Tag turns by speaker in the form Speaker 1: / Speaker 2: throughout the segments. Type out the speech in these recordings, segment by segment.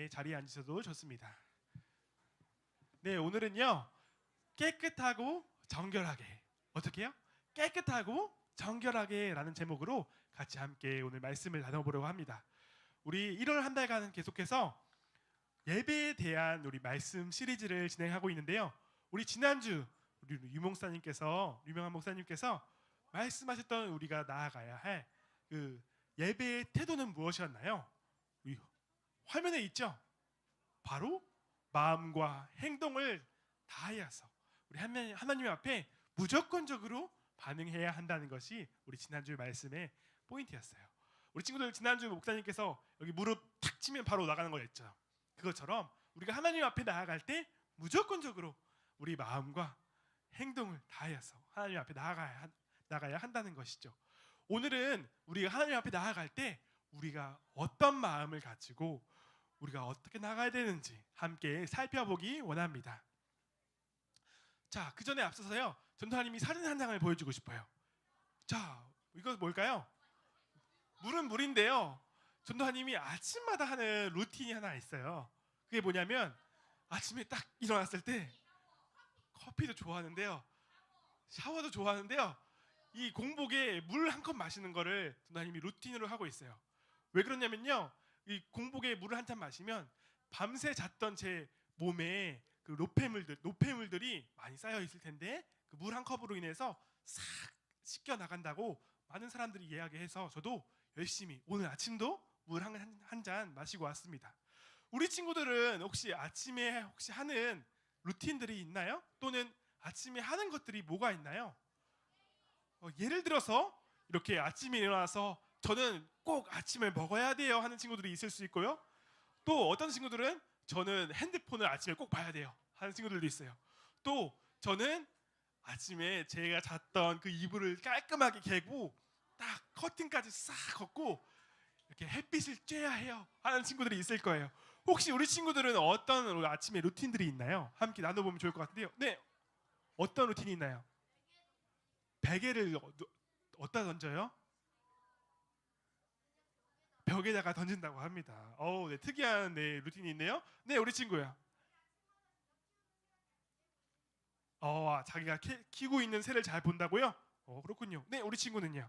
Speaker 1: 네, 자리에 앉으셔도 좋습니다. 네, 오늘은요. 깨끗하고 정결하게. 어떻게 해요? 깨끗하고 정결하게라는 제목으로 같이 함께 오늘 말씀을 나눠보려고 합니다. 우리 1월 한 달간 계속해서 예배에 대한 우리 말씀 시리즈를 진행하고 있는데요. 우리 지난주 우리 유명한 목사님께서 말씀하셨던 우리가 나아가야 할 그 예배의 태도는 무엇이었나요? 우리 화면에 있죠? 바로 마음과 행동을 다하여서 우리 하나님 앞에 무조건적으로 반응해야 한다는 것이 우리 지난주 말씀의 포인트였어요. 우리 친구들 지난주 목사님께서 여기 무릎 탁 치면 바로 나가는 거 했죠. 그것처럼 우리가 하나님 앞에 나아갈 때 무조건적으로 우리 마음과 행동을 다하여서 하나님 앞에 나가야 한다는 것이죠. 오늘은 우리가 하나님 앞에 나아갈 때 우리가 어떤 마음을 가지고 우리가 어떻게 나가야 되는지 함께 살펴보기 원합니다. 자, 그 전에 앞서서요. 전도사님이 사진 한 장을 보여주고 싶어요. 자, 이거 뭘까요? 물은 물인데요. 전도사님이 아침마다 하는 루틴이 하나 있어요. 그게 뭐냐면 아침에 딱 일어났을 때 커피도 좋아하는데요. 샤워도 좋아하는데요. 이 공복에 물 한 컵 마시는 거를 전도사님이 루틴으로 하고 있어요. 왜 그러냐면요. 이 공복에 물을 한 잔 마시면 밤새 잤던 제 몸에 그 노폐물들이 많이 쌓여 있을 텐데 그 물 한 컵으로 인해서 싹 씻겨 나간다고 많은 사람들이 이야기해서 저도 열심히 오늘 아침도 물 한 잔 마시고 왔습니다. 우리 친구들은 혹시 아침에 하는 루틴들이 있나요? 또는 아침에 하는 것들이 뭐가 있나요? 예를 들어서 이렇게 아침에 일어나서 저는 꼭 아침을 먹어야 돼요 하는 친구들이 있을 수 있고요. 또 어떤 친구들은 저는 핸드폰을 아침에 꼭 봐야 돼요 하는 친구들도 있어요. 또 저는 아침에 제가 잤던 그 이불을 깔끔하게 개고 딱 커튼까지 싹 걷고 이렇게 햇빛을 쬐야 해요 하는 친구들이 있을 거예요. 혹시 우리 친구들은 어떤 아침에 루틴들이 있나요? 함께 나눠보면 좋을 것 같은데요. 네, 어떤 루틴이 있나요? 베개를 어디다 던져요? 벽에다가 던진다고 합니다. 네, 특이한 루틴이 있네요. 네, 우리 친구야. 자기가 키고 있는 새를 잘 본다고요? 그렇군요. 네, 우리 친구는요.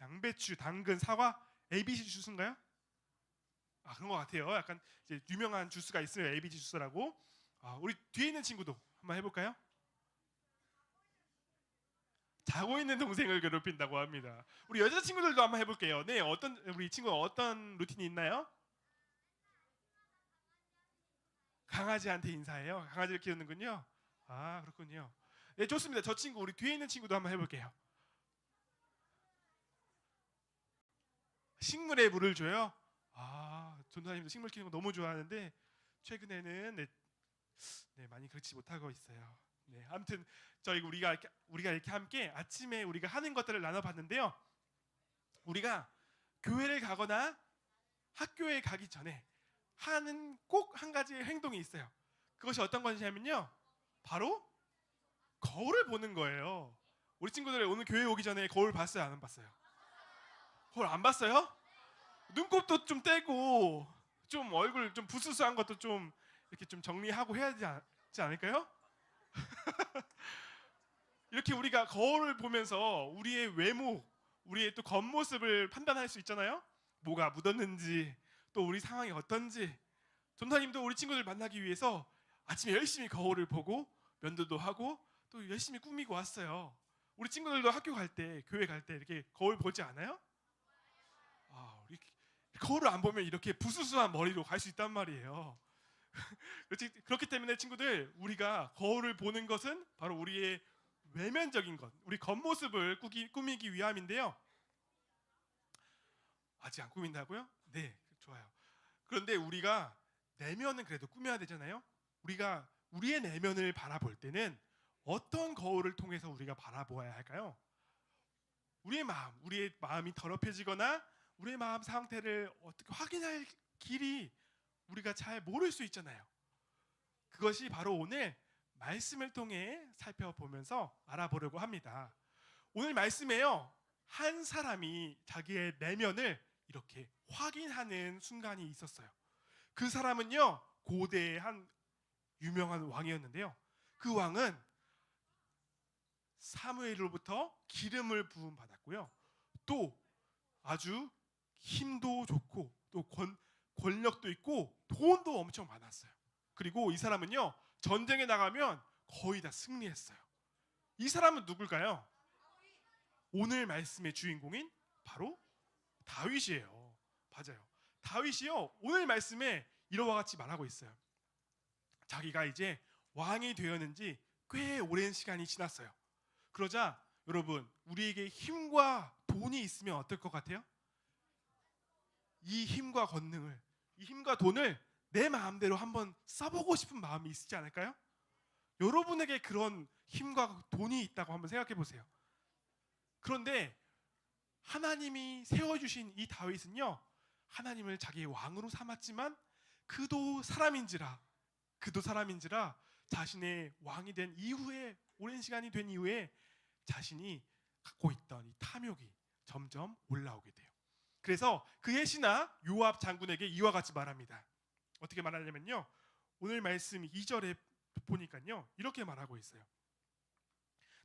Speaker 1: 양배추, 당근, 사과, ABC 주스인가요? 그런 것 같아요. 약간 이제 유명한 주스가 있어요. ABC 주스라고. 우리 뒤에 있는 친구도 한번 해볼까요? 자고 있는 동생을 괴롭힌다고 합니다. 우리 여자 친구들도 한번 해볼게요. 네, 우리 친구 어떤 루틴이 있나요? 강아지한테 인사해요. 강아지를 키우는군요. 그렇군요. 네, 좋습니다. 저 친구 우리 뒤에 있는 친구도 한번 해볼게요. 식물에 물을 줘요. 전도사님도 식물 키우는 거 너무 좋아하는데 최근에는 많이 그렇지 못하고 있어요. 네, 아무튼 우리가 이렇게 함께 아침에 우리가 하는 것들을 나눠봤는데요. 우리가 교회를 가거나 학교에 가기 전에 하는 꼭 한 가지의 행동이 있어요. 그것이 어떤 것이냐면요. 바로 거울을 보는 거예요. 우리 친구들 오늘 교회 오기 전에 거울 봤어요? 안 봤어요? 거울 안 봤어요? 눈곱도 좀 떼고 좀 얼굴 좀 부스스한 것도 좀 이렇게 좀 정리하고 해야 되지 않을까요? 이렇게 우리가 거울을 보면서 우리의 외모, 우리의 또 겉모습을 판단할 수 있잖아요. 뭐가 묻었는지, 또 우리 상황이 어떤지. 전도사님도 우리 친구들 만나기 위해서 아침에 열심히 거울을 보고 면도도 하고 또 열심히 꾸미고 왔어요. 우리 친구들도 학교 갈 때, 교회 갈 때 이렇게 거울 보지 않아요? 우리 거울을 안 보면 이렇게 부스스한 머리로 갈 수 있단 말이에요. 그렇기 때문에 친구들, 우리가 거울을 보는 것은 바로 우리의 외면적인 것, 우리 겉모습을 꾸미기 위함인데요. 아직 안 꾸민다고요? 네, 좋아요. 그런데 우리가 내면은 그래도 꾸며야 되잖아요. 우리가 우리의 내면을 바라볼 때는 어떤 거울을 통해서 우리가 바라보아야 할까요? 우리의 마음이 더럽혀지거나 우리의 마음 상태를 어떻게 확인할 길이 우리가 잘 모를 수 있잖아요. 그것이 바로 오늘 말씀을 통해 살펴보면서 알아보려고 합니다. 오늘 말씀에요. 한 사람이 자기의 내면을 이렇게 확인하는 순간이 있었어요. 그 사람은요, 고대의 한 유명한 왕이었는데요. 그 왕은 사무엘로부터 기름을 부음 받았고요. 또 아주 힘도 좋고 또 권력도 있고 돈도 엄청 많았어요. 그리고 이 사람은요, 전쟁에 나가면 거의 다 승리했어요. 이 사람은 누굴까요? 오늘 말씀의 주인공인 바로 다윗이에요. 맞아요. 다윗이요, 오늘 말씀에 이러와 같이 말하고 있어요. 자기가 이제 왕이 되었는지 꽤 오랜 시간이 지났어요. 그러자 여러분, 우리에게 힘과 돈이 있으면 어떨 것 같아요? 이 힘과 권능을, 이 힘과 돈을 내 마음대로 한번 써보고 싶은 마음이 있지 않을까요? 여러분에게 그런 힘과 돈이 있다고 한번 생각해 보세요. 그런데 하나님이 세워주신 이 다윗은요, 하나님을 자기의 왕으로 삼았지만 그도 사람인지라 자신의 왕이 된 이후에, 오랜 시간이 된 이후에 자신이 갖고 있던 이 탐욕이 점점 올라오게 돼요. 그래서 그의 신하 요압 장군에게 이와 같이 말합니다. 어떻게 말하냐면요, 오늘 말씀 2절에 보니까요, 이렇게 말하고 있어요.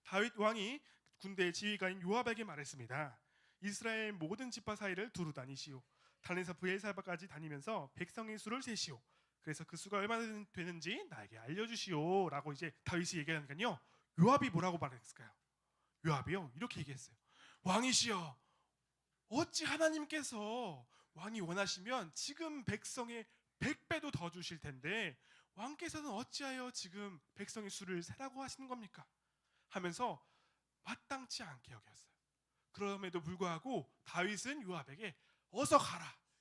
Speaker 1: 다윗 왕이 군대 지휘관인 요압에게 말했습니다. 이스라엘 모든 지파 사이를 두루 다니시오. 단에서 브엘사바까지 다니면서 백성의 수를 세시오. 그래서 그 수가 얼마나 되는지 나에게 알려주시오 라고 이제 다윗이 얘기하니까요, 요압이 뭐라고 말했을까요? 요압이요, 이렇게 얘기했어요. 왕이시여, 어찌 하나님께서 왕이 원하시면 지금 백성의 100배도 더 주실 텐데 왕께서는 어찌하여 지금 백성의 수를 세라고 하시는 겁니까? 하면서 마땅치 않게 여겼어요. 그럼에도 불구하고 다윗은 요압에게 어서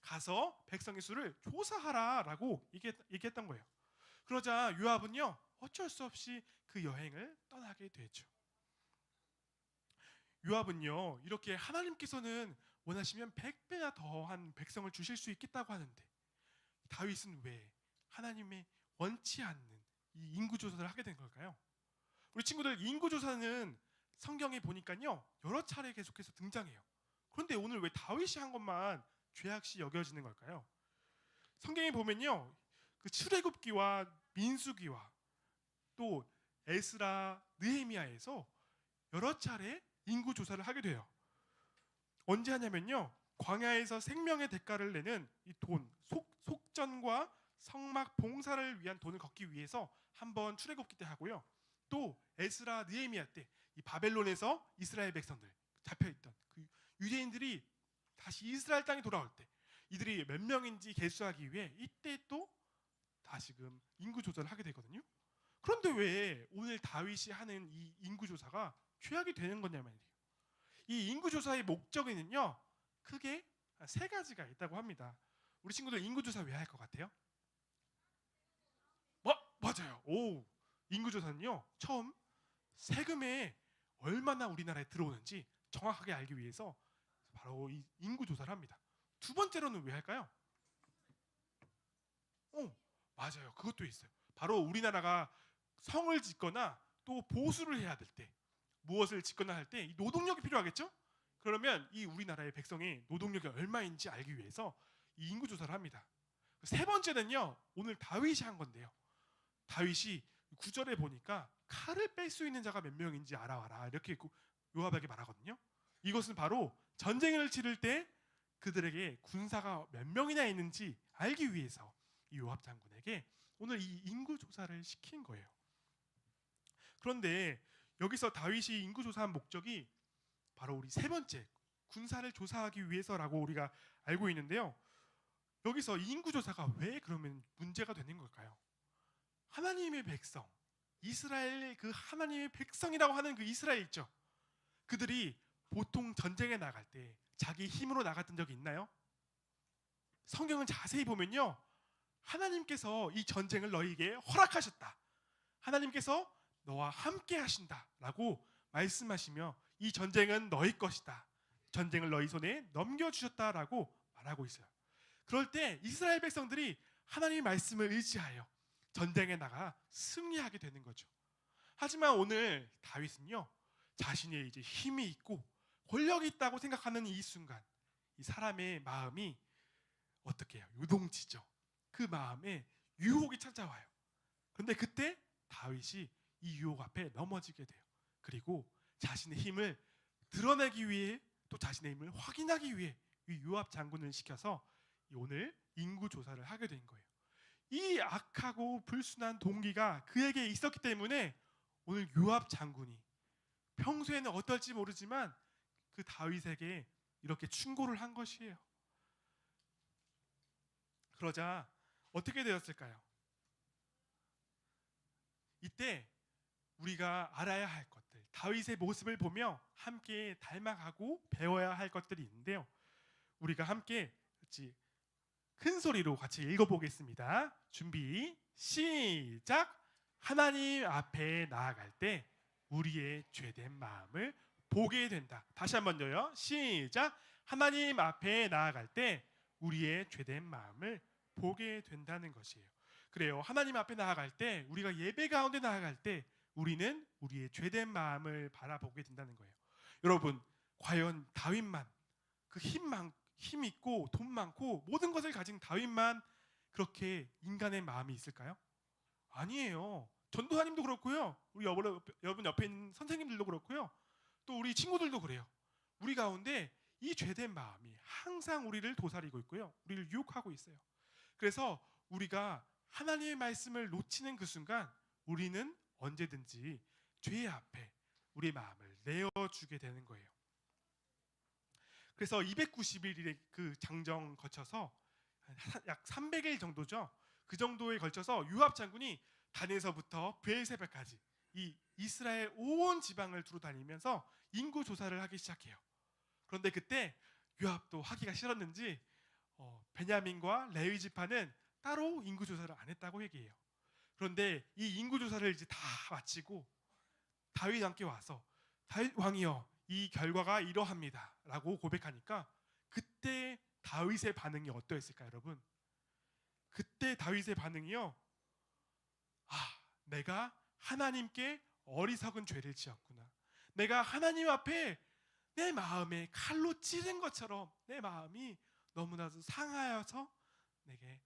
Speaker 1: 가서 백성의 수를 조사하라 라고 얘기했던 거예요. 그러자 요압은요, 어쩔 수 없이 그 여행을 떠나게 되죠. 요압은요, 이렇게 하나님께서는 원하시면 100배나 더한 백성을 주실 수 있겠다고 하는데 다윗은 왜 하나님의 원치 않는 이 인구조사를 하게 된 걸까요? 우리 친구들, 인구조사는 성경에 보니까요, 여러 차례 계속해서 등장해요. 그런데 오늘 왜 다윗이 한 것만 죄악시 여겨지는 걸까요? 성경에 보면요, 그 출애굽기와 민수기와 또 에스라, 느헤미야에서 여러 차례 인구 조사를 하게 돼요. 언제 하냐면요, 광야에서 생명의 대가를 내는 이 돈, 속전과 성막 봉사를 위한 돈을 걷기 위해서 한번 출애굽기 때 하고요. 또 에스라, 느헤미야 때 이 바벨론에서 이스라엘 백성들 잡혀있던 그 유대인들이 다시 이스라엘 땅에 돌아올 때 이들이 몇 명인지 계수하기 위해 이때 또 다시금 인구 조사를 하게 되거든요. 그런데 왜 오늘 다윗이 하는 이 인구 조사가 죄악이 되는 거냐면, 이 인구 조사의 목적에는요, 크게 세 가지가 있다고 합니다. 우리 친구들 인구 조사 왜 할 것 같아요? 맞아요. 오, 인구 조사는요, 처음 세금에 얼마나 우리나라에 들어오는지 정확하게 알기 위해서 바로 이 인구 조사를 합니다. 두 번째로는 왜 할까요? 맞아요. 그것도 있어요. 바로 우리나라가 성을 짓거나 또 보수를 해야 될 때, 무엇을 짓거나 할 때 노동력이 필요하겠죠? 그러면 이 우리나라의 백성의 노동력이 얼마인지 알기 위해서 이 인구 조사를 합니다. 세 번째는요, 오늘 다윗이 한 건데요. 다윗이 9절에 보니까 칼을 뺄 수 있는 자가 몇 명인지 알아와라 이렇게 요압에게 말하거든요. 이것은 바로 전쟁을 치를 때 그들에게 군사가 몇 명이나 있는지 알기 위해서 이 요압 장군에게 오늘 이 인구 조사를 시킨 거예요. 그런데 여기서 다윗이 인구 조사한 목적이 바로 우리 세 번째, 군사를 조사하기 위해서라고 우리가 알고 있는데요. 여기서 이 인구 조사가 왜 그러면 문제가 되는 걸까요? 하나님의 백성, 이스라엘, 그 하나님의 백성이라고 하는 그 이스라엘 있죠? 그들이 보통 전쟁에 나갈 때 자기 힘으로 나갔던 적이 있나요? 성경을 자세히 보면요, 하나님께서 이 전쟁을 너희에게 허락하셨다, 하나님께서 너와 함께 하신다 라고 말씀하시며 이 전쟁은 너희 것이다, 전쟁을 너희 손에 넘겨주셨다라고 말하고 있어요. 그럴 때 이스라엘 백성들이 하나님의 말씀을 의지하여 전쟁에 나가 승리하게 되는 거죠. 하지만 오늘 다윗은요, 자신의 이제 힘이 있고 권력이 있다고 생각하는 이 순간 이 사람의 마음이 어떻게 해요? 요동치죠. 그 마음에 유혹이 찾아와요. 그런데 그때 다윗이 이 유혹 앞에 넘어지게 돼요. 그리고 자신의 힘을 드러내기 위해 또 자신의 힘을 확인하기 위해 이 요압 장군을 시켜서 오늘 인구 조사를 하게 된 거예요. 이 악하고 불순한 동기가 그에게 있었기 때문에 오늘 요압 장군이 평소에는 어떨지 모르지만 그 다윗에게 이렇게 충고를 한 것이에요. 그러자 어떻게 되었을까요? 이때 우리가 알아야 할 것들, 다윗의 모습을 보며 함께 닮아가고 배워야 할 것들이 있는데요. 우리가 함께 같이 큰 소리로 같이 읽어보겠습니다. 준비 시작. 하나님 앞에 나아갈 때 우리의 죄된 마음을 보게 된다. 다시 한번요. 시작. 하나님 앞에 나아갈 때 우리의 죄된 마음을 보게 된다는 것이에요. 그래요. 하나님 앞에 나아갈 때 우리가 예배 가운데 나아갈 때 우리는 우리의 죄된 마음을 바라보게 된다는 거예요. 여러분, 과연 다윗만 그 힘 있고 돈 많고 모든 것을 가진 다윗만 그렇게 인간의 마음이 있을까요? 아니에요. 전도사님도 그렇고요. 우리 여러분 옆에 있는 선생님들도 그렇고요. 또 우리 친구들도 그래요. 우리 가운데 이 죄된 마음이 항상 우리를 도사리고 있고요. 우리를 유혹하고 있어요. 그래서 우리가 하나님의 말씀을 놓치는 그 순간 우리는 언제든지 죄 앞에 우리의 마음을 내어주게 되는 거예요. 그래서 290일의 그 장정 거쳐서 약 300일 정도죠. 그 정도에 걸쳐서 요압 장군이 단에서부터 브엘세바까지 이 이스라엘 온 지방을 두루 다니면서 인구 조사를 하기 시작해요. 그런데 그때 요압도 하기가 싫었는지 베냐민과 레위 지파는 따로 인구 조사를 안 했다고 얘기해요. 그런데 이 인구 조사를 이제 다 마치고 다윗 왕께 와서 다윗 왕이여 이 결과가 이러합니다 라고 고백하니까 그때 다윗의 반응이 어떠했을까요, 여러분? 그때 다윗의 반응이요, 내가 하나님께 어리석은 죄를 지었구나. 내가 하나님 앞에 내 마음에 칼로 찌른 것처럼 내 마음이 너무나도 상하여서 내게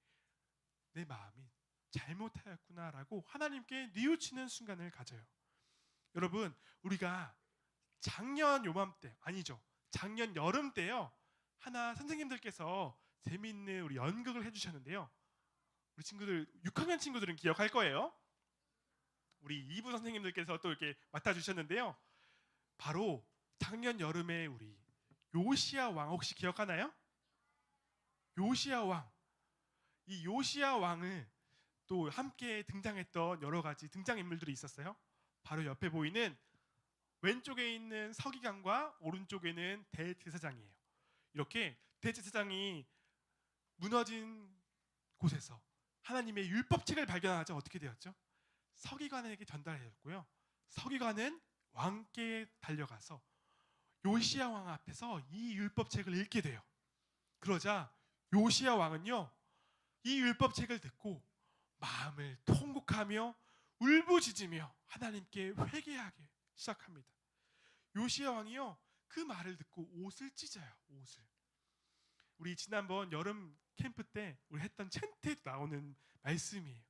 Speaker 1: 내 마음이 잘못하였구나라고 하나님께 뉘우치는 순간을 가져요. 여러분, 우리가 작년 요맘때 아니죠, 작년 여름 때요, 하나 선생님들께서 재미있는 우리 연극을 해주셨는데요. 우리 친구들 6학년 친구들은 기억할 거예요. 우리 2부 선생님들께서 또 이렇게 맡아주셨는데요. 바로 작년 여름에 우리 요시야 왕 혹시 기억하나요? 요시야 왕. 이 요시야 왕을 또 함께 등장했던 여러 가지 등장인물들이 있었어요. 바로 옆에 보이는 왼쪽에 있는 서기관과 오른쪽에는 대제사장이에요. 이렇게 대제사장이 무너진 곳에서 하나님의 율법책을 발견하자 어떻게 되었죠? 서기관에게 전달해졌고요. 서기관은 왕께 달려가서 요시야 왕 앞에서 이 율법책을 읽게 돼요. 그러자 요시야 왕은요, 이 율법책을 듣고 마음을 통곡하며 울부짖으며 하나님께 회개하기 시작합니다. 요시야 왕이요, 그 말을 듣고 옷을 찢어요. 옷을. 우리 지난번 여름 캠프 때 우리 했던 챈트에도 나오는 말씀이에요.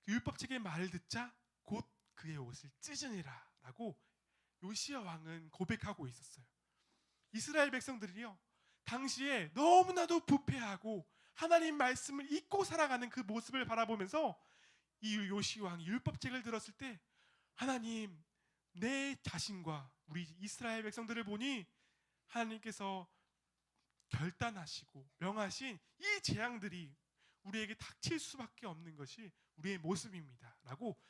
Speaker 1: 그 율법책의 말을 듣자 곧 그의 옷을 찢으니라 라고 요시야 왕은 고백하고 있었어요. 이스라엘 백성들이요, 당시에 너무나도 부패하고 하나님 말씀을 잊고 살아가는 그 모습을 바라보면서 이 요시 왕이 율법책을 들었을 때, 하나님, 내 자신과 우리 이스라엘 백성들을 보니 하나님께서 결단하시고 명하신 이 재앙들이 우리에게 닥칠 수밖에 없는 것이 우리의 모습입니다 라고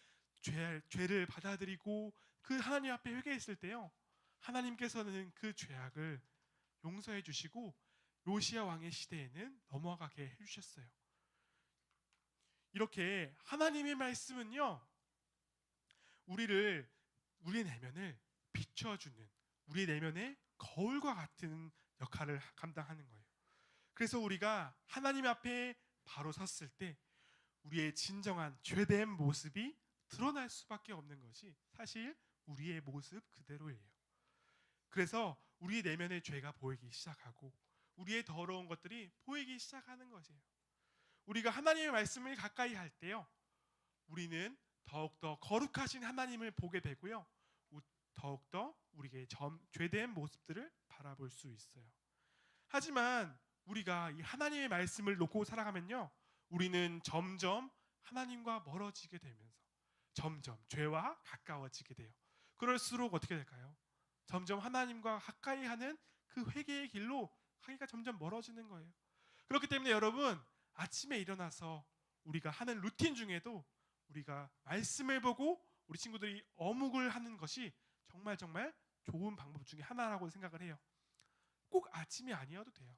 Speaker 1: 죄를 받아들이고 그 하나님 앞에 회개했을 때요, 하나님께서는 그 죄악을 용서해 주시고 요시야 왕의 시대에는 넘어가게 해주셨어요. 이렇게 하나님의 말씀은요, 우리의 내면을 비춰주는, 우리의 내면의 거울과 같은 역할을 감당하는 거예요. 그래서 우리가 하나님 앞에 바로 섰을 때 우리의 진정한 죄된 모습이 드러날 수밖에 없는 것이 사실 우리의 모습 그대로예요. 그래서 우리 내면의 죄가 보이기 시작하고 우리의 더러운 것들이 보이기 시작하는 것이에요. 우리가 하나님의 말씀을 가까이 할 때요, 우리는 더욱더 거룩하신 하나님을 보게 되고요, 더욱더 우리의 죄된 모습들을 바라볼 수 있어요. 하지만 우리가 이 하나님의 말씀을 놓고 살아가면요, 우리는 점점 하나님과 멀어지게 되면서 점점 죄와 가까워지게 돼요. 그럴수록 어떻게 될까요? 점점 하나님과 가까이 하는 그 회개의 길로 가기가 점점 멀어지는 거예요. 그렇기 때문에 여러분, 아침에 일어나서 우리가 하는 루틴 중에도 우리가 말씀을 보고 우리 친구들이 어묵을 하는 것이 정말 좋은 방법 중에 하나라고 생각을 해요. 꼭 아침이 아니어도 돼요.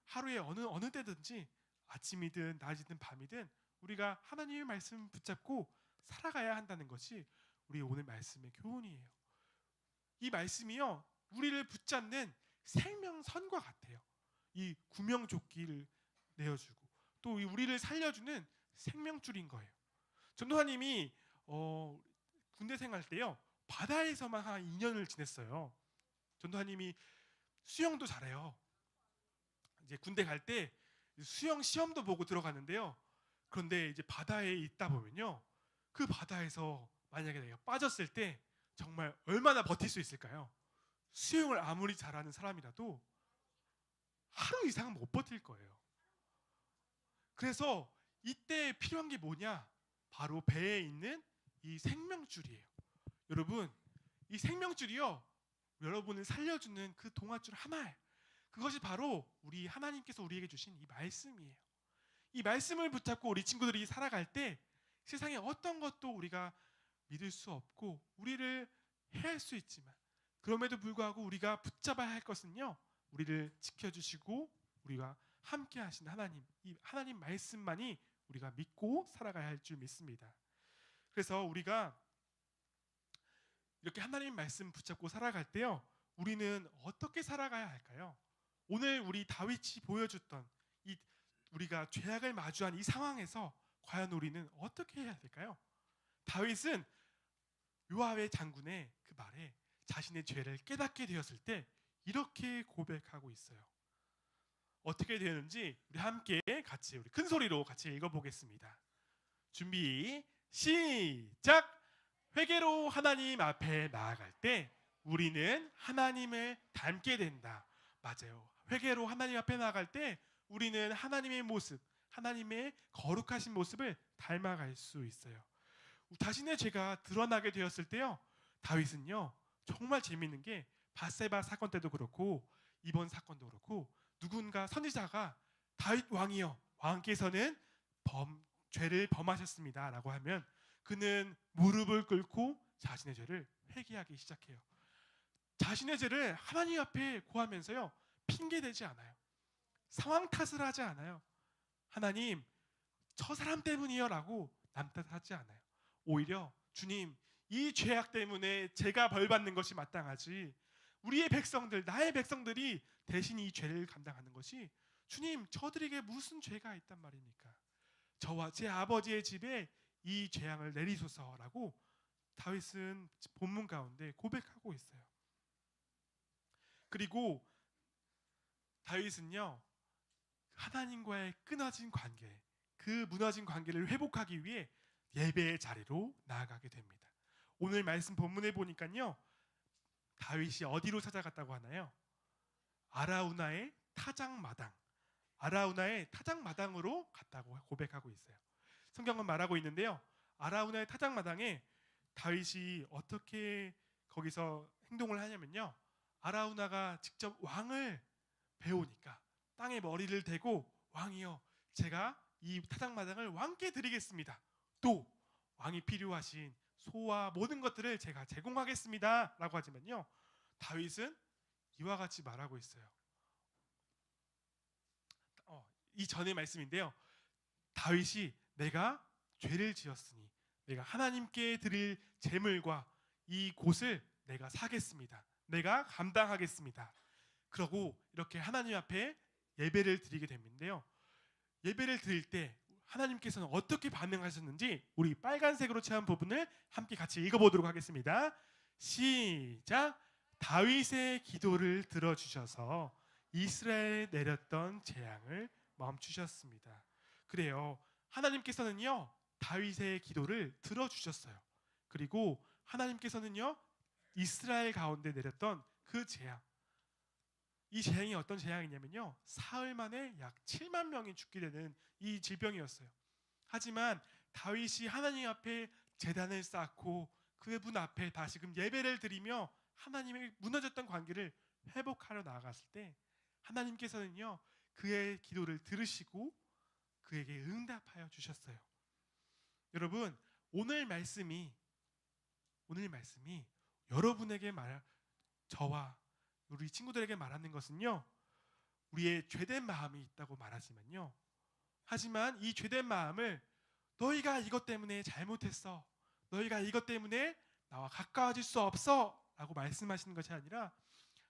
Speaker 1: 하루에 어느 때든지 아침이든 낮이든 밤이든 우리가 하나님의 말씀 붙잡고 살아가야 한다는 것이 우리 오늘 말씀의 교훈이에요. 이 말씀이요, 우리를 붙잡는 생명선과 같아요. 이 구명조끼를 내어주고 또 우리를 살려주는 생명줄인 거예요. 전도사님이 군대 생활 때요, 바다에서만 한 2년을 지냈어요. 전도사님이 수영도 잘해요. 이제 군대 갈 때 수영 시험도 보고 들어가는데요. 그런데 이제 바다에 있다 보면요, 그 바다에서 만약에 내가 빠졌을 때 정말 얼마나 버틸 수 있을까요? 수영을 아무리 잘하는 사람이라도 하루 이상은 못 버틸 거예요. 그래서 이때 필요한 게 뭐냐? 바로 배에 있는 이 생명줄이에요. 여러분, 이 생명줄이요, 여러분을 살려주는 그 동아줄 하나예요. 그것이 바로 우리 하나님께서 우리에게 주신 이 말씀이에요. 이 말씀을 붙잡고 우리 친구들이 살아갈 때 세상에 어떤 것도 우리가 믿을 수 없고 우리를 해할 수 있지만, 그럼에도 불구하고 우리가 붙잡아야 할 것은요, 우리를 지켜주시고 우리가 함께 하신 하나님, 이 하나님 말씀만이 우리가 믿고 살아가야 할 줄 믿습니다. 그래서 우리가 이렇게 하나님 말씀 붙잡고 살아갈 때요, 우리는 어떻게 살아가야 할까요? 오늘 우리 다윗이 보여줬던 이 우리가 죄악을 마주한 이 상황에서 과연 우리는 어떻게 해야 될까요? 다윗은 요압의 장군의 그 말에 자신의 죄를 깨닫게 되었을 때 이렇게 고백하고 있어요. 어떻게 되는지 우리 함께 같이 우리 큰 소리로 같이 읽어보겠습니다. 준비 시작! 회개로 하나님 앞에 나아갈 때 우리는 하나님을 닮게 된다. 맞아요. 회개로 하나님 앞에 나아갈 때 우리는 하나님의 모습, 하나님의 거룩하신 모습을 닮아갈 수 있어요. 자신의 죄가 드러나게 되었을 때요, 다윗은요, 정말 재미있는 게 밧세바 사건 때도 그렇고 이번 사건도 그렇고 누군가 선지자가 다윗 왕이요, 왕께서는 죄를 범하셨습니다 라고 하면 그는 무릎을 꿇고 자신의 죄를 회개하기 시작해요. 자신의 죄를 하나님 앞에 고하면서요, 핑계대지 않아요. 상황 탓을 하지 않아요. 하나님, 저 사람 때문이요 라고 남 탓하지 않아요. 오히려 주님, 이 죄악 때문에 제가 벌받는 것이 마땅하지, 우리의 백성들, 나의 백성들이 대신 이 죄를 감당하는 것이, 주님, 저들에게 무슨 죄가 있단 말입니까? 저와 제 아버지의 집에 이 재앙을 내리소서라고 다윗은 본문 가운데 고백하고 있어요. 그리고 다윗은요, 하나님과의 끊어진 관계, 그 무너진 관계를 회복하기 위해 예배의 자리로 나아가게 됩니다. 오늘 말씀 본문에 보니까요, 다윗이 어디로 찾아갔다고 하나요? 아라우나의 타작마당, 아라우나의 타작마당으로 갔다고 고백하고 있어요. 성경은 말하고 있는데요, 아라우나의 타작마당에 다윗이 어떻게 거기서 행동을 하냐면요, 아라우나가 직접 왕을 배우니까 땅에 머리를 대고, 왕이여, 제가 이 타작마당을 왕께 드리겠습니다. 또 왕이 필요하신 소와 모든 것들을 제가 제공하겠습니다 라고 하지만요, 다윗은 이와 같이 말하고 있어요. 이 전의 말씀인데요, 다윗이 내가 죄를 지었으니 내가 하나님께 드릴 제물과 이 곳을 내가 사겠습니다. 내가 감당하겠습니다. 그러고 이렇게 하나님 앞에 예배를 드리게 됐는데요, 예배를 드릴 때 하나님께서는 어떻게 반응하셨는지 우리 빨간색으로 칠한 부분을 함께 같이 읽어보도록 하겠습니다. 시작! 다윗의 기도를 들어주셔서 이스라엘에 내렸던 재앙을 멈추셨습니다. 그래요. 하나님께서는요, 다윗의 기도를 들어주셨어요. 그리고 하나님께서는요, 이스라엘 가운데 내렸던 그 재앙, 이 재앙이 어떤 재앙이냐면요, 사흘 만에 약 7만 명이 죽게 되는 이 질병이었어요. 하지만 다윗이 하나님 앞에 제단을 쌓고 그분 앞에 다시금 예배를 드리며 하나님의 무너졌던 관계를 회복하러 나아갔을 때 하나님께서는요, 그의 기도를 들으시고 그에게 응답하여 주셨어요. 여러분, 오늘 말씀이 여러분에게 저와 우리 친구들에게 말하는 것은요, 우리의 죄된 마음이 있다고 말하지만요, 하지만 이 죄된 마음을 너희가 이것 때문에 잘못했어, 너희가 이것 때문에 나와 가까워질 수 없어 라고 말씀하시는 것이 아니라,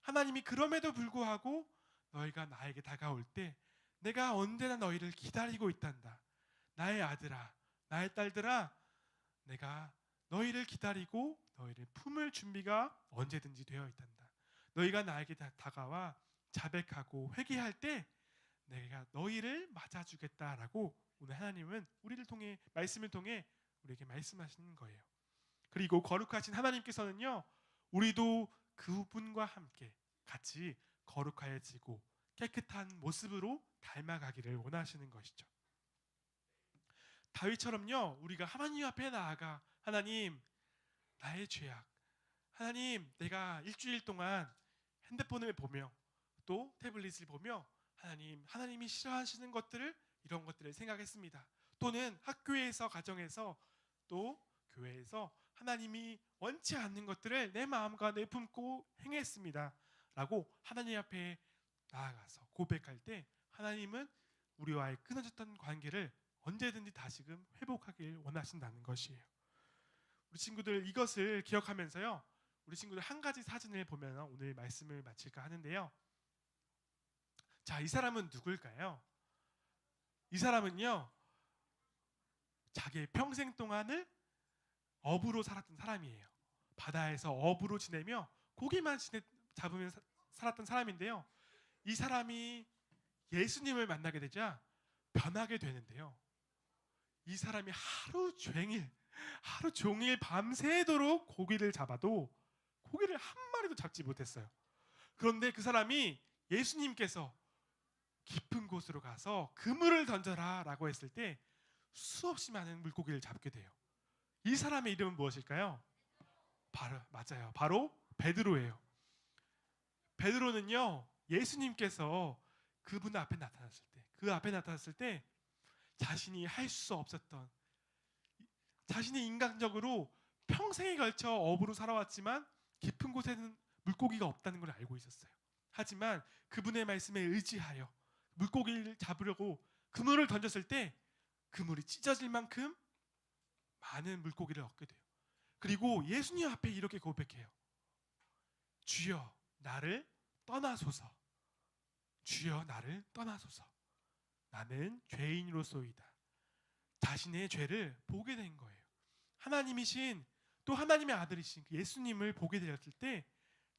Speaker 1: 하나님이 그럼에도 불구하고 너희가 나에게 다가올 때 내가 언제나 너희를 기다리고 있단다. 나의 아들아, 나의 딸들아, 내가 너희를 기다리고 너희를 품을 준비가 언제든지 되어 있단다. 너희가 나에게 다가와 자백하고 회개할 때 내가 너희를 맞아주겠다라고 오늘 하나님은 우리를 통해, 말씀을 통해 우리에게 말씀하시는 거예요. 그리고 거룩하신 하나님께서는요, 우리도 그분과 함께 같이 거룩하여지고 깨끗한 모습으로 닮아가기를 원하시는 것이죠. 다윗처럼요, 우리가 하나님 앞에 나아가, 하나님, 나의 죄악, 하나님, 내가 일주일 동안 핸드폰을 보며 또 태블릿을 보며 하나님이 싫어하시는 것들을, 이런 것들을 생각했습니다. 또는 학교에서, 가정에서, 또 교회에서 하나님이 원치 않는 것들을 내 마음과 내 품고 행했습니다 라고 하나님 앞에 나아가서 고백할 때 하나님은 우리와의 끊어졌던 관계를 언제든지 다시금 회복하길 원하신다는 것이에요. 우리 친구들, 이것을 기억하면서요, 우리 친구들 한 가지 사진을 보면 오늘 말씀을 마칠까 하는데요. 자, 이 사람은 누굴까요? 이 사람은요, 자기의 평생 동안을 어부로 살았던 사람이에요. 바다에서 어부로 지내며 고기만 잡으며 살았던 사람인데요. 이 사람이 예수님을 만나게 되자 변하게 되는데요. 이 사람이 하루 종일 밤새도록 고기를 잡아도 고기를 한 마리도 잡지 못했어요. 그런데 그 사람이 예수님께서 깊은 곳으로 가서 그물을 던져라 라고 했을 때 수없이 많은 물고기를 잡게 돼요. 이 사람의 이름은 무엇일까요? 바로 베드로예요. 베드로는요, 예수님께서 그분 앞에 나타났을 때 자신이 할 수 없었던, 자신이 인간적으로 평생에 걸쳐 어부로 살아왔지만 깊은 곳에는 물고기가 없다는 걸 알고 있었어요. 하지만 그분의 말씀에 의지하여 물고기를 잡으려고 그물을 던졌을 때 그물이 찢어질 만큼 많은 물고기를 얻게 돼요. 그리고 예수님 앞에 이렇게 고백해요. 주여, 나를 떠나소서. 주여, 나를 떠나소서. 나는 죄인으로소이다. 자신의 죄를 보게 된 거예요. 하나님이신, 또 하나님의 아들이신 예수님을 보게 되었을 때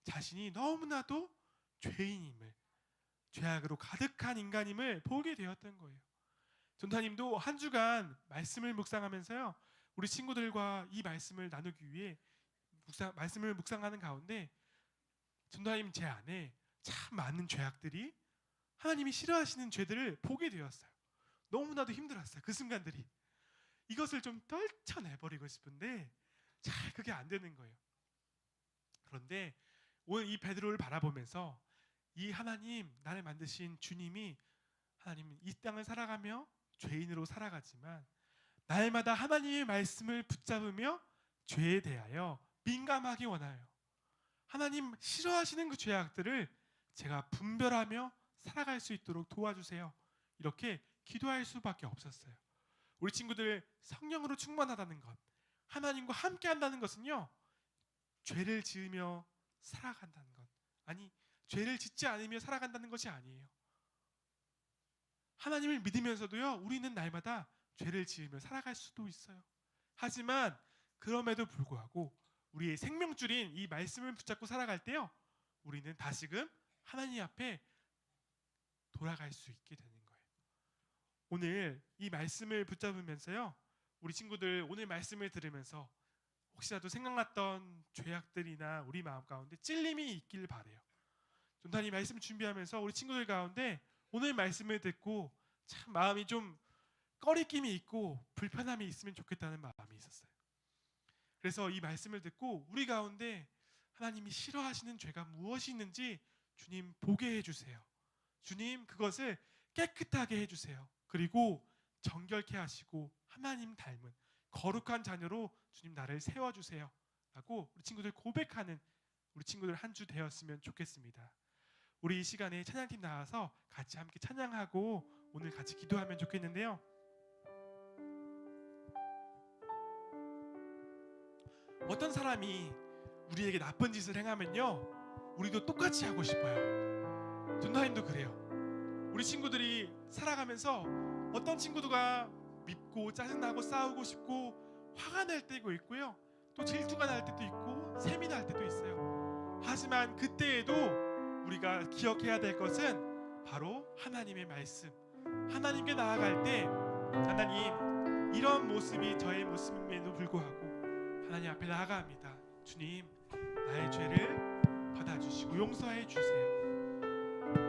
Speaker 1: 자신이 너무나도 죄인임을, 죄악으로 가득한 인간임을 보게 되었던 거예요. 전도사님도 한 주간 말씀을 묵상하면서요, 우리 친구들과 이 말씀을 나누기 위해 말씀을 묵상하는 가운데 전도사님 제 안에 참 많은 죄악들이, 하나님이 싫어하시는 죄들을 보게 되었어요. 너무나도 힘들었어요. 그 순간들이. 이것을 좀 떨쳐내버리고 싶은데 잘 그게 안 되는 거예요. 그런데 오늘 이 베드로를 바라보면서 이 하나님, 나를 만드신 주님이, 하나님 이 땅을 살아가며 죄인으로 살아가지만 날마다 하나님의 말씀을 붙잡으며 죄에 대하여 민감하기 원해요. 하나님 싫어하시는 그 죄악들을 제가 분별하며 살아갈 수 있도록 도와주세요. 이렇게 기도할 수밖에 없었어요. 우리 친구들, 성령으로 충만하다는 것, 하나님과 함께 한다는 것은요, 죄를 지으며 살아간다는 것, 아니 죄를 짓지 않으며 살아간다는 것이 아니에요. 하나님을 믿으면서도요, 우리는 날마다 죄를 지으며 살아갈 수도 있어요. 하지만 그럼에도 불구하고 우리의 생명줄인 이 말씀을 붙잡고 살아갈 때요, 우리는 다시금 하나님 앞에 돌아갈 수 있게 되는 거예요. 오늘 이 말씀을 붙잡으면서요, 우리 친구들 오늘 말씀을 들으면서 혹시라도 생각났던 죄악들이나 우리 마음 가운데 찔림이 있길 바래요. 전단이 말씀 준비하면서 우리 친구들 가운데 오늘 말씀을 듣고 참 마음이 좀 꺼리낌이 있고 불편함이 있으면 좋겠다는 마음이 있었어요. 그래서 이 말씀을 듣고 우리 가운데 하나님이 싫어하시는 죄가 무엇이 있는지 주님 보게 해주세요. 주님 그것을 깨끗하게 해주세요. 그리고 정결케 하시고 하나님 닮은 거룩한 자녀로 주님 나를 세워주세요 라고 우리 친구들 고백하는 우리 친구들 한 주 되었으면 좋겠습니다. 우리 이 시간에 찬양팀 나와서 같이 함께 찬양하고 오늘 같이 기도하면 좋겠는데요, 어떤 사람이 우리에게 나쁜 짓을 행하면요 우리도 똑같이 하고 싶어요. 전도사님도 그래요. 우리 친구들이 살아가면서 어떤 친구들과 밉고 짜증나고 싸우고 싶고 화가 날 때도 있고요, 또 질투가 날 때도 있고 셈이 날 때도 있어요. 하지만 그때에도 우리가 기억해야 될 것은 바로 하나님의 말씀, 하나님께 나아갈 때 하나님 이런 모습이 저의 모습임에도 불구하고 하나님 앞에 나아갑니다. 주님 나의 죄를 받아주시고 용서해 주세요.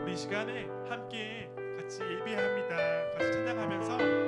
Speaker 1: 우리 이 시간에 함께 같이 예배합니다. 같이 찬양하면서